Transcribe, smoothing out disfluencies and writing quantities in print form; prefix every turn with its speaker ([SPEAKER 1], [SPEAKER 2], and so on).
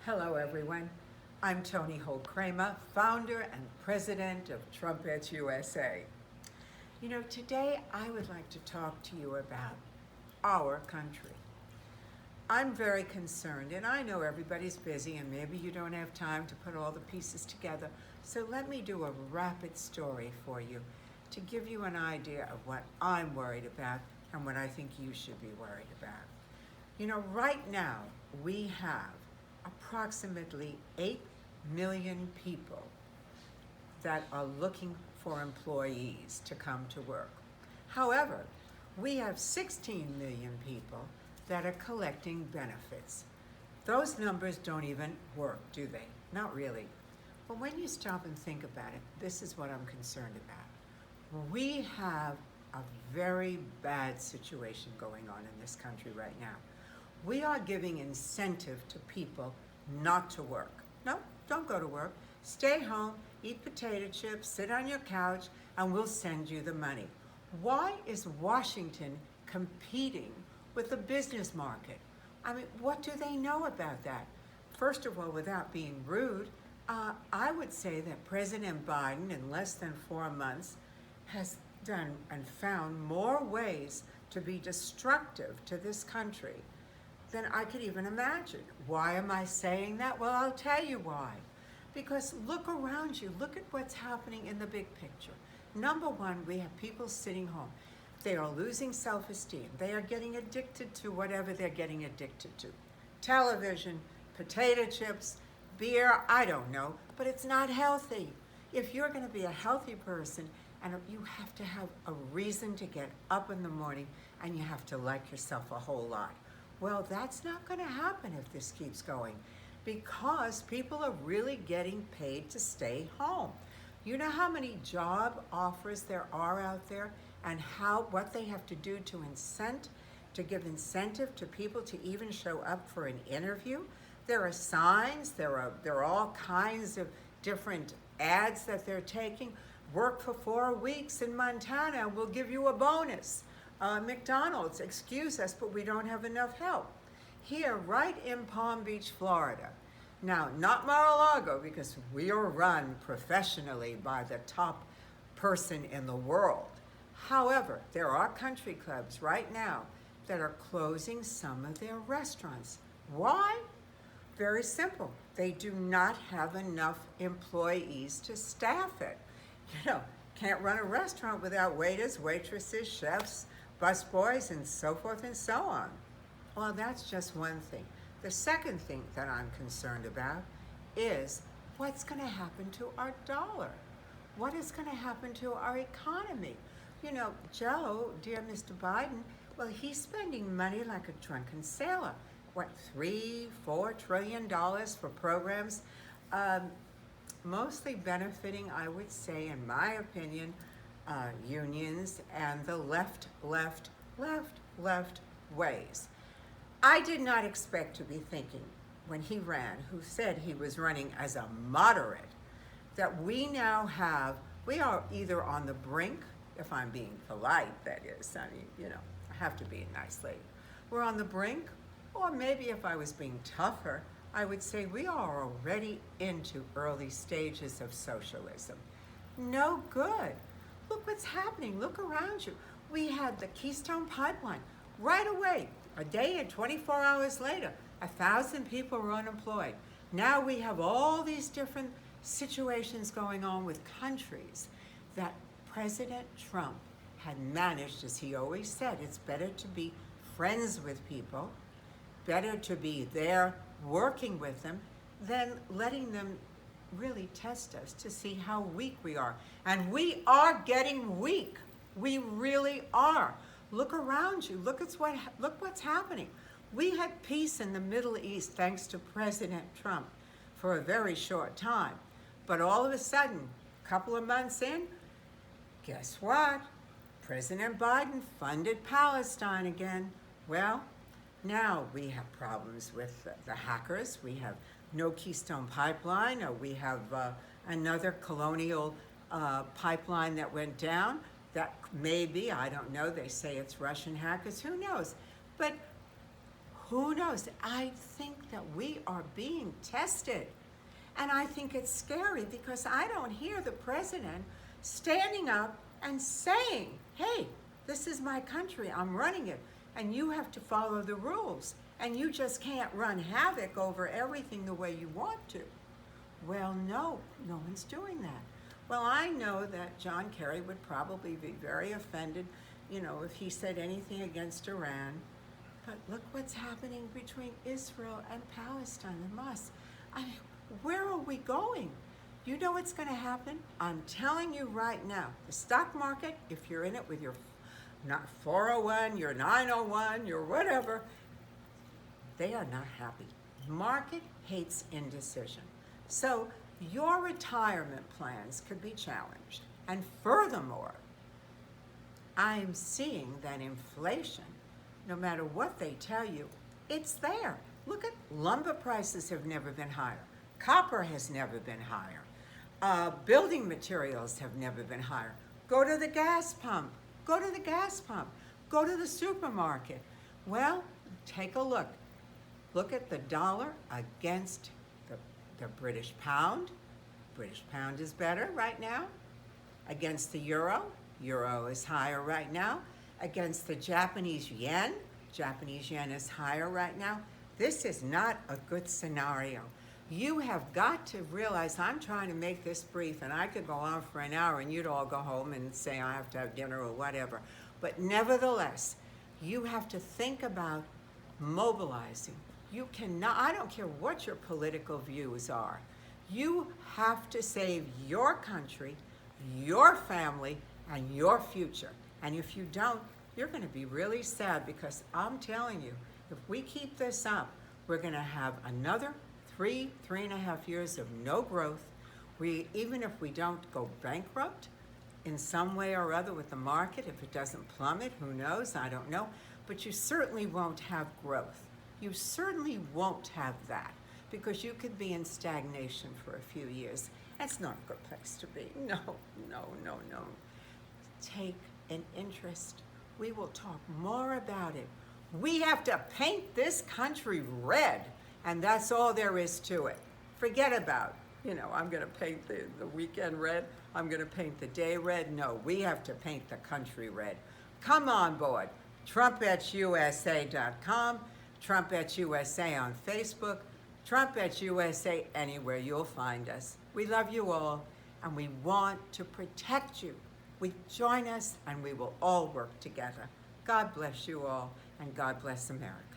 [SPEAKER 1] Hello, everyone. I'm Tony Holt Kramer, founder and president of Trumpets USA. Today I would like to talk to you about our country. I'm very concerned, and I know everybody's busy, and maybe you don't have time to put all the pieces together. So let me do a rapid story for you to give you an idea of what I'm worried about and what I think you should be worried about. Right now we have approximately 8 million people that are looking for employees to come to work. However, we have 16 million people that are collecting benefits. Those numbers don't even work, do they? Not really. But when you stop and think about it, this is what I'm concerned about. We have a very bad situation going on in this country right now. We are giving incentive to people not to work. No, don't go to work. Stay home, eat potato chips, sit on your couch, and we'll send you the money. Why is Washington competing with the business market? I mean, what do they know about that? First of all, without being rude, I would say that President Biden, in less than 4 months, has done and found more ways to be destructive to this country than I could even imagine. Why am I saying that? Well, I'll tell you why. Because look around you. Look at what's happening in the big picture. Number one, we have people sitting home. They are losing self-esteem. They are getting addicted to whatever they're getting addicted to. Television, potato chips, beer, I don't know, but it's not healthy. If you're going to be a healthy person, and you have to have a reason to get up in the morning, and you have to like yourself a whole lot. Well, that's not going to happen if this keeps going, because people are really getting paid to stay home. You know how many job offers there are out there, and what they have to do to give incentive to people to even show up for an interview? There are signs, there are all kinds of different ads that they're taking. Work for 4 weeks in Montana, we'll give you a bonus. McDonald's, excuse us, but we don't have enough help. Here, right in Palm Beach, Florida. Now, not Mar-a-Lago, because we are run professionally by the top person in the world. However, there are country clubs right now that are closing some of their restaurants. Why? Very simple. They do not have enough employees to staff it. Can't run a restaurant without waiters, waitresses, chefs, busboys, and so forth and so on. Well, that's just one thing. The second thing that I'm concerned about is what's going to happen to our dollar? What is going to happen to our economy? Joe, dear Mr. Biden, well, he's spending money like a drunken sailor. What, $3-4 trillion for programs? Mostly benefiting, I would say, in my opinion, unions and the left ways. I did not expect to be thinking when he ran, who said he was running as a moderate, that we are either on the brink, if I'm being polite, that is, I have to be a nice lady. We're on the brink, or maybe if I was being tougher, I would say we are already into early stages of socialism. No good. Look what's happening. Look around you. We had the Keystone Pipeline. Right away, a day and 24 hours later, 1,000 people were unemployed. Now we have all these different situations going on with countries that President Trump had managed, as he always said, it's better to be friends with people, better to be there working with them, than letting them really test us to see how weak we are. And we are getting weak. We really are. Look around you. Look what's happening. We had peace in the Middle East thanks to President Trump for a very short time. But all of a sudden, a couple of months in, guess what? President Biden funded Palestine again. Well, now we have problems with the hackers. We have no Keystone Pipeline, or we have another colonial pipeline that went down. That maybe, I don't know, they say it's Russian hackers, who knows? But who knows? I think that we are being tested. And I think it's scary because I don't hear the president standing up and saying, hey, this is my country, I'm running it, and you have to follow the rules. And you just can't run havoc over everything the way you want to. Well, no one's doing that. Well, I know that John Kerry would probably be very offended, if he said anything against Iran. But look what's happening between Israel and Palestine and Hamas. I mean, where are we going? You know what's going to happen? I'm telling you right now, the stock market, if you're in it with your not 401, your 901, your whatever, they are not happy. Market hates indecision. So your retirement plans could be challenged. And furthermore, I'm seeing that inflation, no matter what they tell you, it's there. Look at lumber prices have never been higher. Copper has never been higher. Building materials have never been higher. Go to the gas pump. Go to the gas pump. Go to the supermarket. Well, take a look. Look at the dollar against the British pound. British pound is better right now. Against the euro. Euro is higher right now. Against the Japanese yen is higher right now. This is not a good scenario. You have got to realize, I'm trying to make this brief, and I could go on for an hour and you'd all go home and say I have to have dinner or whatever. But nevertheless, you have to think about mobilizing. You cannot, I don't care what your political views are. You have to save your country, your family, and your future. And if you don't, you're going to be really sad, because I'm telling you, if we keep this up, we're going to have another 3.5 years of no growth. Even if we don't go bankrupt in some way or other with the market, if it doesn't plummet, who knows, I don't know, but you certainly won't have growth. You certainly won't have that, because you could be in stagnation for a few years. That's not a good place to be. No. Take an interest. We will talk more about it. We have to paint this country red, and that's all there is to it. Forget about, I'm going to paint the weekend red, I'm going to paint the day red. No, we have to paint the country red. Come on board. TrumpetUSA.com, TrumpetUSA on Facebook, TrumpetUSA anywhere, you'll find us. We love you all, and we want to protect you. Join us, and we will all work together. God bless you all, and God bless America.